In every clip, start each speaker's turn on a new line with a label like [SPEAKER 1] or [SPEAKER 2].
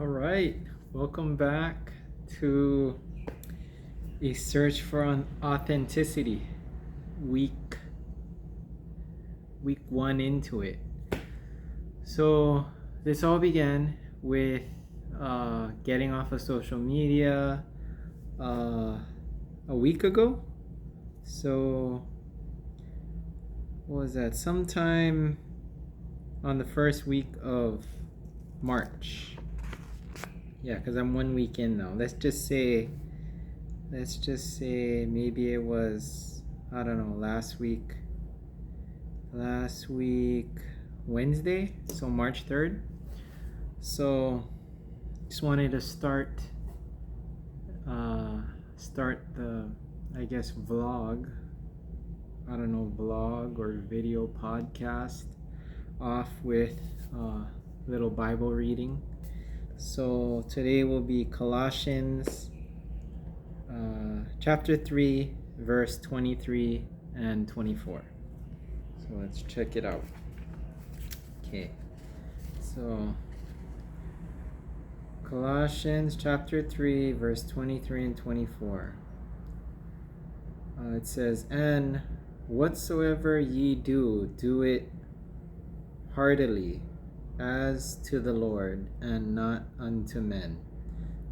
[SPEAKER 1] All right, welcome back to a search for authenticity. Week one into it. So this all began with getting off of social media a week ago. So what was that? Sometime on the first week of March. Yeah, because I'm 1 week in now. Let's just say maybe it was, I don't know, last week Wednesday, so March 3rd. So just wanted to start the, I guess, vlog or video podcast off with little Bible reading. So today will be Colossians chapter 3, verse 23 and 24. So let's check it out. Okay, so Colossians chapter 3, verse 23 and 24. It says, "And whatsoever ye do, do it heartily, as to the Lord, and not unto men,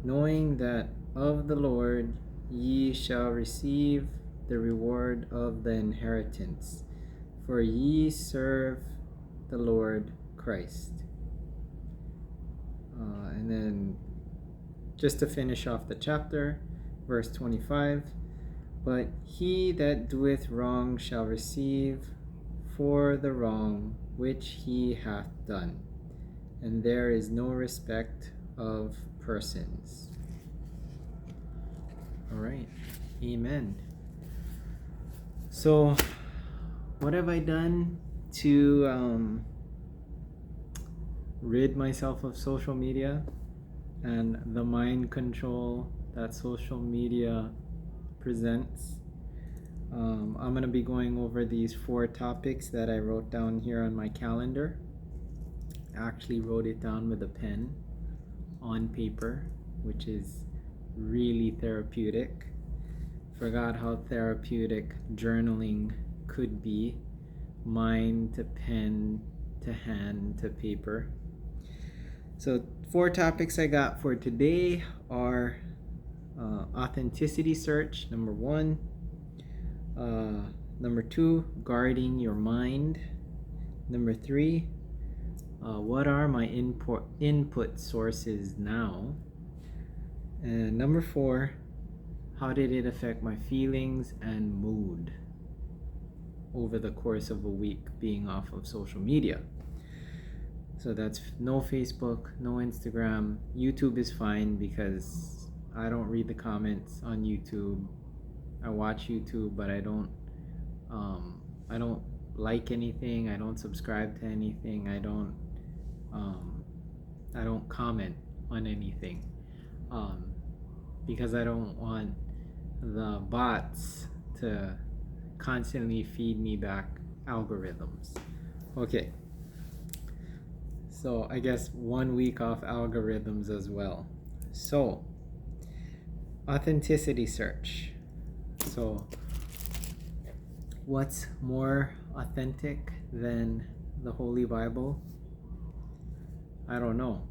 [SPEAKER 1] knowing that of the Lord ye shall receive the reward of the inheritance, for ye serve the Lord Christ." And then just to finish off the chapter, verse 25, "But he that doeth wrong shall receive for the wrong which he hath done, and there is no respect of persons." All right, amen. So what have I done to rid myself of social media and the mind control that social media presents? I'm going to be going over these 4 topics that I wrote down here on my calendar. I actually wrote it down with a pen on paper, which is really therapeutic. Forgot how therapeutic journaling could be. Mind to pen to hand to paper. So 4 topics I got for today are authenticity search, number 1. Number 2, guarding your mind. Number 3, what are my input sources now? And number 4, how did it affect my feelings and mood over the course of a week being off of social media? So that's no Facebook, no Instagram. YouTube is fine because I don't read the comments on YouTube. I watch YouTube, but I don't like anything. I don't subscribe to anything. I don't comment on anything because I don't want the bots to constantly feed me back algorithms. Okay, so I guess 1 week off algorithms as well. So authenticity search. So what's more authentic than the Holy Bible? I don't know,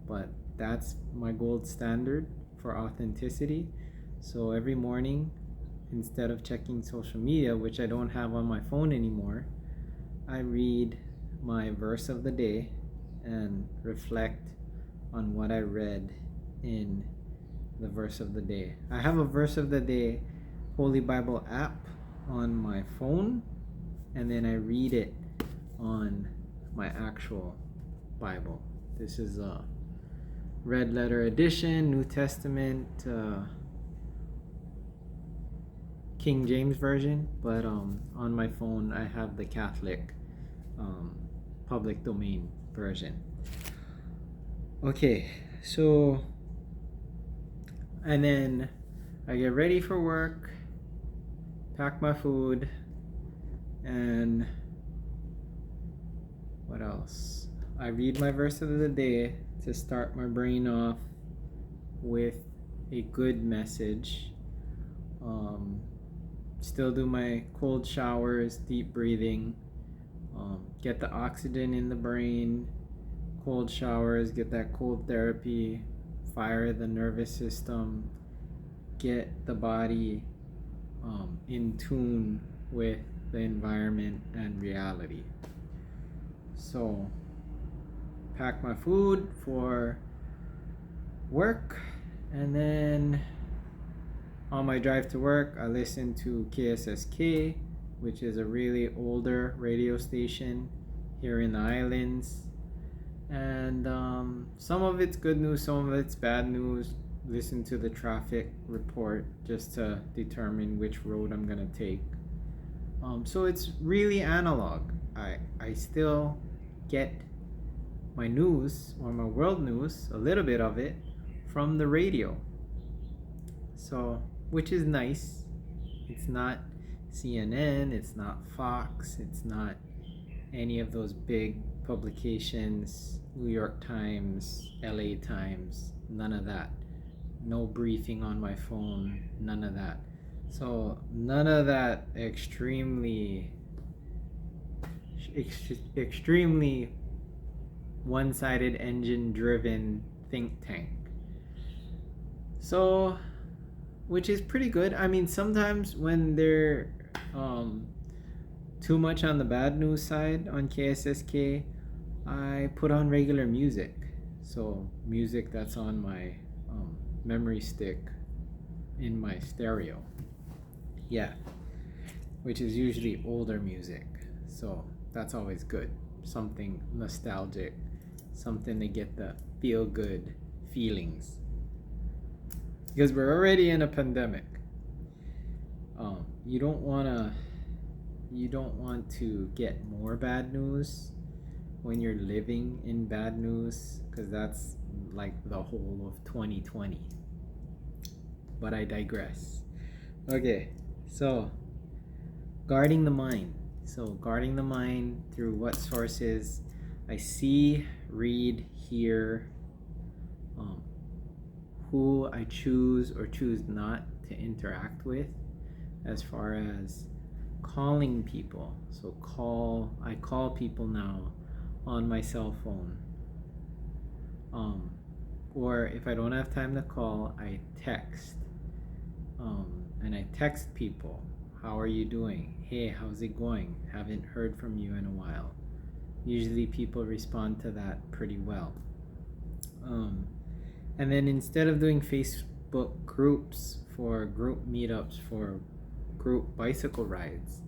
[SPEAKER 1] but that's my gold standard for authenticity. So every morning, instead of checking social media, which I don't have on my phone anymore, I read my verse of the day and reflect on what I read in the verse of the day. I have a verse of the day Holy Bible app on my phone, and then I read it on my actual Bible. This is a red letter edition, New Testament, King James version, but on my phone I have the Catholic public domain version. Okay, so and then I get ready for work, pack my food, and what else? I read my verse of the day to start my brain off with a good message. Still do my cold showers, deep breathing, get the oxygen in the brain, cold showers, get that cold therapy, fire the nervous system, get the body in tune with the environment and reality. So, pack my food for work, and then on my drive to work, I listen to KSSK, which is a really older radio station here in the islands. And some of it's good news, some of it's bad news. Listen to the traffic report just to determine which road I'm gonna take. So it's really analog. I still get my news or my world news, a little bit of it, from the radio. So, which is nice. It's not CNN, it's not Fox, it's not any of those big publications, New York Times, LA Times, none of that. No briefing on my phone, none of that. So none of that extremely one-sided engine-driven think tank. So, which is pretty good. I mean, sometimes when they're too much on the bad news side on KSSK, I put on regular music. So music that's on my memory stick in my stereo. Yeah, which is usually older music. So that's always good. Something nostalgic, something to get the feel good feelings. Because we're already in a pandemic. You don't want to get more bad news when you're living in bad news, because that's like the whole of 2020. But I digress. Okay, so guarding the mind. So guarding the mind through what sources I see, read, hear, who I choose or choose not to interact with, as far as calling people. So I call people now on my cell phone. Or if I don't have time to call, I text. And I text people, how are you doing? Hey, how's it going? Haven't heard from you in a while. Usually people respond to that pretty well. And then instead of doing Facebook groups for group meetups for group bicycle rides,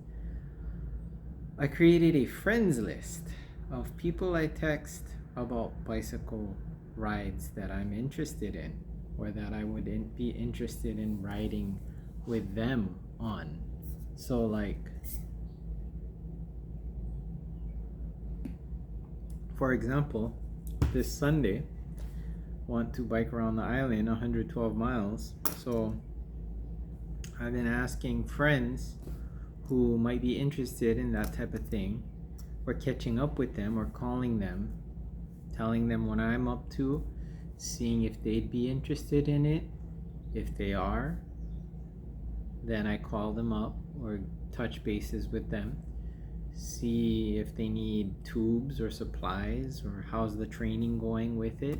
[SPEAKER 1] I created a friends list of people I text about bicycle rides that I'm interested in, or that I would be interested in riding with them on. So like, for example, this Sunday, want to bike around the island 112 miles. So I've been asking friends who might be interested in that type of thing, or catching up with them, or calling them, telling them what I'm up to, seeing if they'd be interested in it. If they are, then I call them up or touch bases with them, see if they need tubes or supplies, or how's the training going with it,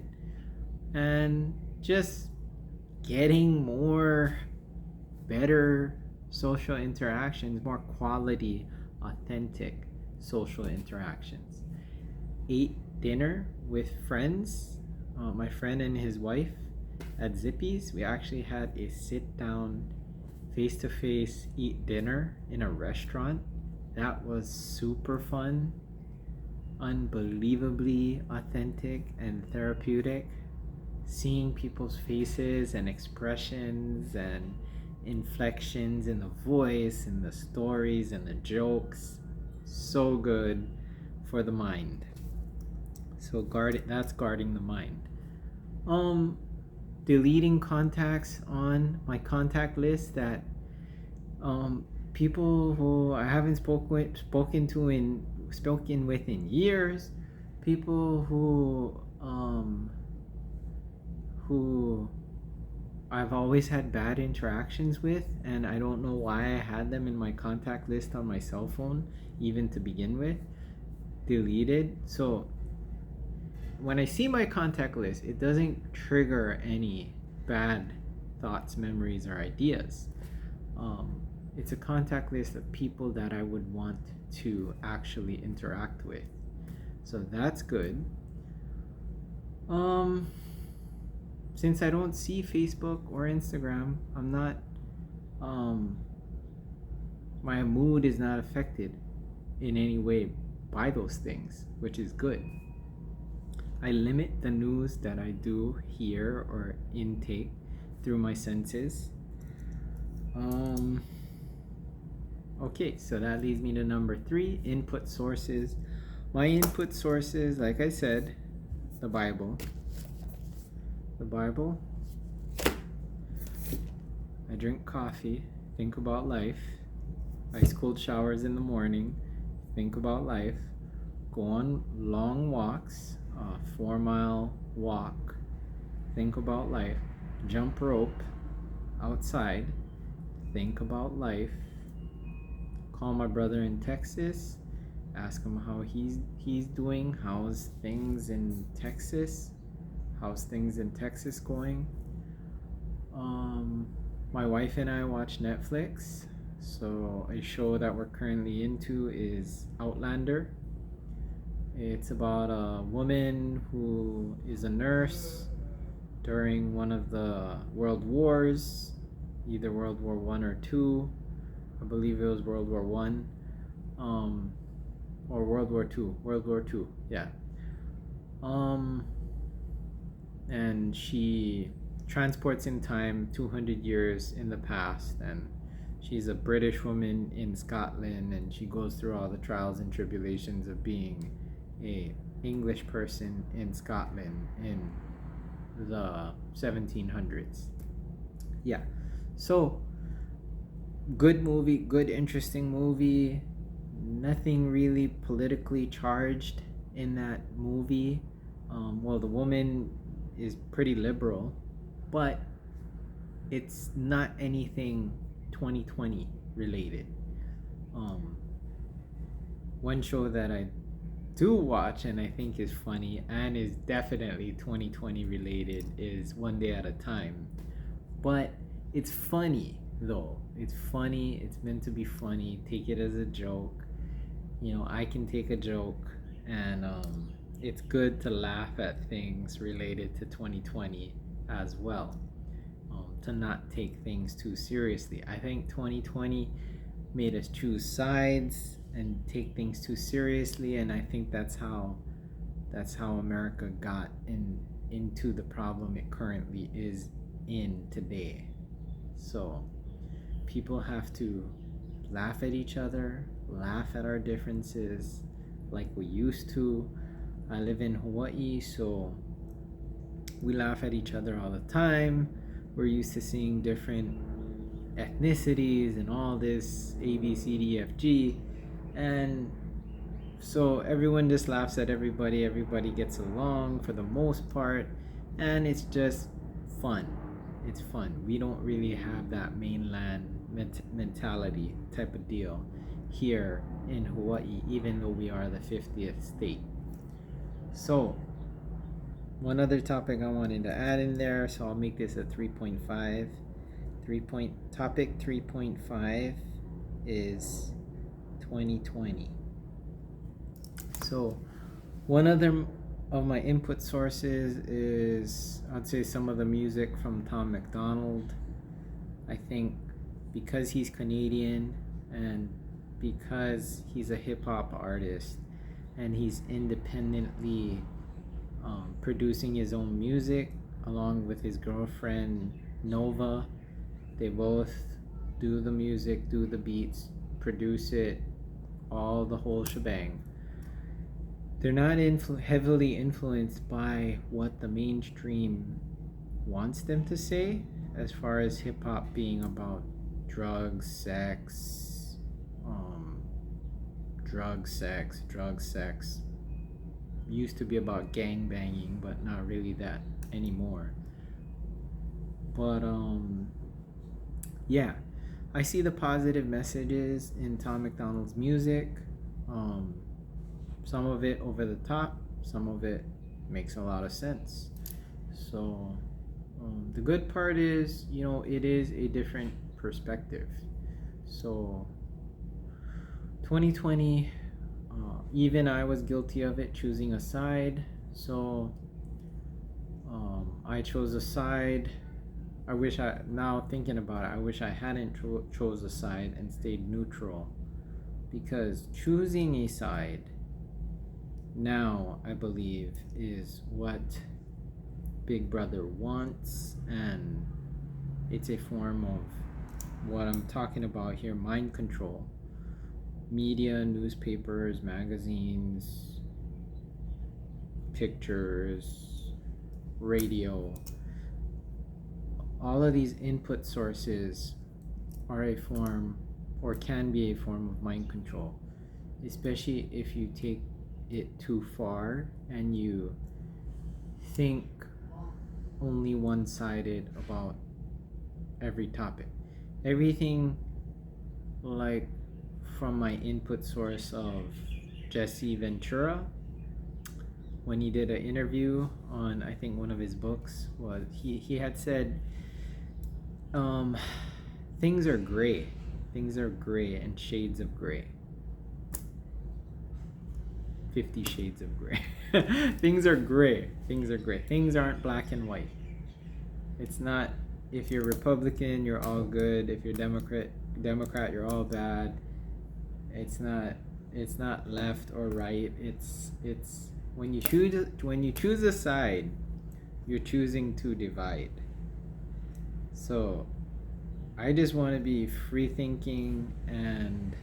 [SPEAKER 1] and just getting more better social interactions, more quality, authentic social interactions. Ate dinner with friends, my friend and his wife at Zippy's. We actually had a sit down, face to face eat dinner in a restaurant. That was super fun, unbelievably authentic and therapeutic. Seeing people's faces and expressions and inflections in the voice and the stories and the jokes, so good for the mind. So that's guarding the mind. Deleting contacts on my contact list that people who I haven't spoken with in years, people who I've always had bad interactions with, and I don't know why I had them in my contact list on my cell phone, even to begin with, deleted. So when I see my contact list, it doesn't trigger any bad thoughts, memories, or ideas. It's a contact list of people that I would want to actually interact with. So that's good. Since I don't see Facebook or Instagram, I'm not my mood is not affected in any way by those things, which is good. I limit the news that I do hear or intake through my senses. Okay, so that leads me to number 3, input sources. My input sources, like I said, the Bible. The Bible. I drink coffee, think about life. Ice cold showers in the morning, think about life. Go on long walks, 4-mile walk, think about life. Jump rope outside, think about life. Call my brother in Texas, ask him how he's doing. How's things in Texas? How's things in Texas going? My wife and I watch Netflix. So a show that we're currently into is Outlander. It's about a woman who is a nurse during one of the world wars, either World War I or II. I believe it was World War I, or World War II. World War II, yeah. And she transports in time 200 years in the past, and she's a British woman in Scotland, and she goes through all the trials and tribulations of being a English person in Scotland in the 1700s. Yeah, so good movie, good interesting movie. Nothing really politically charged in that movie. Well, the woman is pretty liberal, but it's not anything 2020 related. One show that I do watch and I think is funny and is definitely 2020 related is One Day at a Time. But it's funny though. It's funny. It's meant to be funny. Take it as a joke. You know, I can take a joke, and it's good to laugh at things related to 2020 as well. To not take things too seriously. I think 2020 made us choose sides and take things too seriously, and I think that's how America got into the problem it currently is in today. So people have to laugh at each other, laugh at our differences like we used to. I live in Hawaii, so we laugh at each other all the time. We're used to seeing different ethnicities and all this A, B, C, D, F, G. And so everyone just laughs at everybody. Everybody gets along for the most part. And it's just fun. It's fun. We don't really have that mainland mentality type of deal here in Hawaii, even though we are the 50th state. So one other topic I wanted to add in there, so I'll make this a 3.5. Topic 3.5 is 2020. So one other of my input sources is, I'd say, some of the music from Tom MacDonald. I think because he's Canadian and because he's a hip-hop artist and he's independently producing his own music along with his girlfriend Nova. They both do the music, do the beats, produce it, all the whole shebang. They're not heavily influenced by what the mainstream wants them to say, as far as hip-hop being about drugs, sex, used to be about gang banging, but not really that anymore. But yeah, I see the positive messages in Tom MacDonald's music. Some of it over the top, some of it makes a lot of sense. So the good part is, it is a different perspective. So 2020, even I was guilty of it, choosing a side. So I chose a side. Now thinking about it, I wish I hadn't chose a side and stayed neutral, because choosing a side now, I believe, is what Big Brother wants, and it's a form of what I'm talking about here, mind control. Media, newspapers, magazines, pictures, radio, all of these input sources are a form, or can be a form, of mind control, especially if you take it too far and you think only one-sided about every topic. Everything, like from my input source of Jesse Ventura, when he did an interview on, I think, one of his books, was he had said, things are gray and shades of gray. 50 Shades of Gray. Things are gray. Things aren't black and white. It's not, if you're Republican, you're all good. If you're Democrat, you're all bad. It's not left or right. It's when you choose a side, you're choosing to divide. So I just want to be free thinking and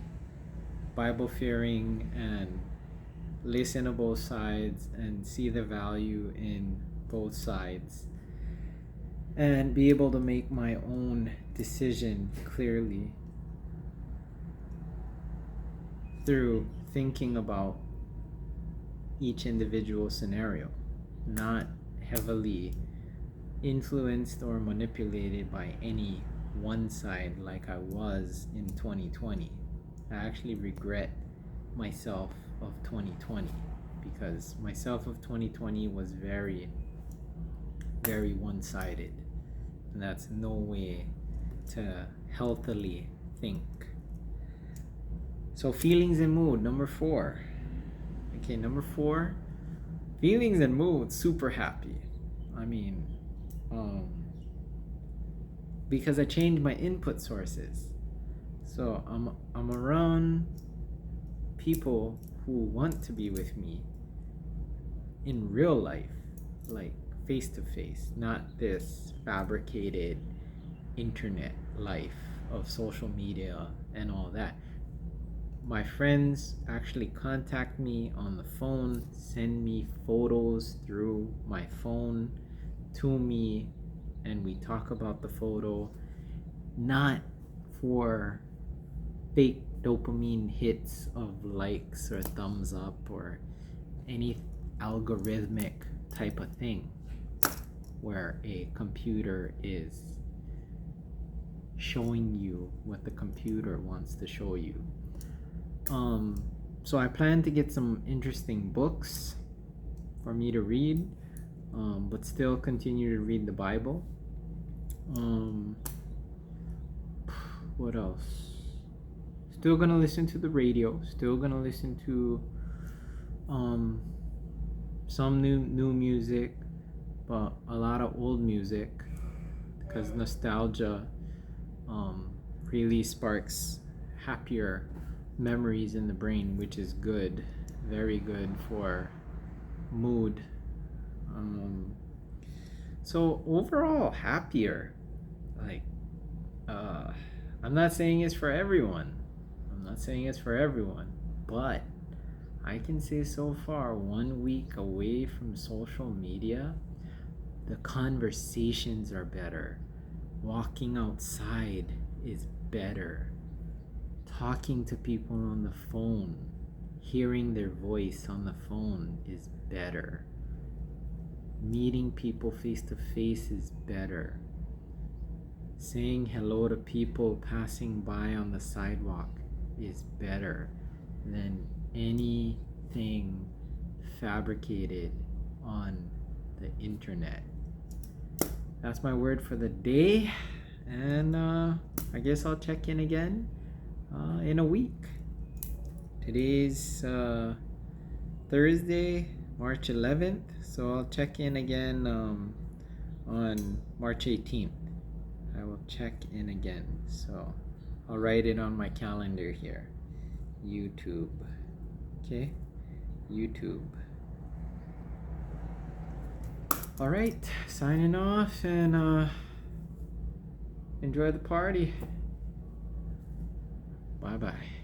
[SPEAKER 1] Bible fearing and listen to both sides and see the value in both sides and be able to make my own decision clearly through thinking about each individual scenario, not heavily influenced or manipulated by any one side like I was in 2020. I actually regret myself of 2020, because myself of 2020 was very, very one-sided, and that's no way to healthily think. So feelings and mood, number 4. Okay, number 4, feelings and mood, super happy. I mean, because I changed my input sources. So I'm around people who want to be with me in real life, like face to face, not this fabricated internet life of social media and all that. My friends actually contact me on the phone, send me photos through my phone to me, and we talk about the photo, not for fake dopamine hits of likes or thumbs up or any algorithmic type of thing where a computer is showing you what the computer wants to show you. So I plan to get some interesting books for me to read, but still continue to read the Bible. What else? Still gonna listen to the radio, still gonna listen to some new music, but a lot of old music, because nostalgia really sparks happier memories in the brain, which is good, very good for mood. So overall happier. Like I'm not saying it's for everyone, but I can say so far, 1 week away from social media, the conversations are better. Walking outside is better. Talking to people on the phone Hearing their voice on the phone is better. Meeting people face to face is better. Saying hello to people passing by on the sidewalk is better than anything fabricated on the internet. That's my word for the day, and I guess I'll check in again in a week. Today's Thursday, March 11th, so I'll check in again on March 18th. I will check in again, so I'll write it on my calendar here. YouTube. Okay, YouTube. All right, signing off, and enjoy the party. Bye bye.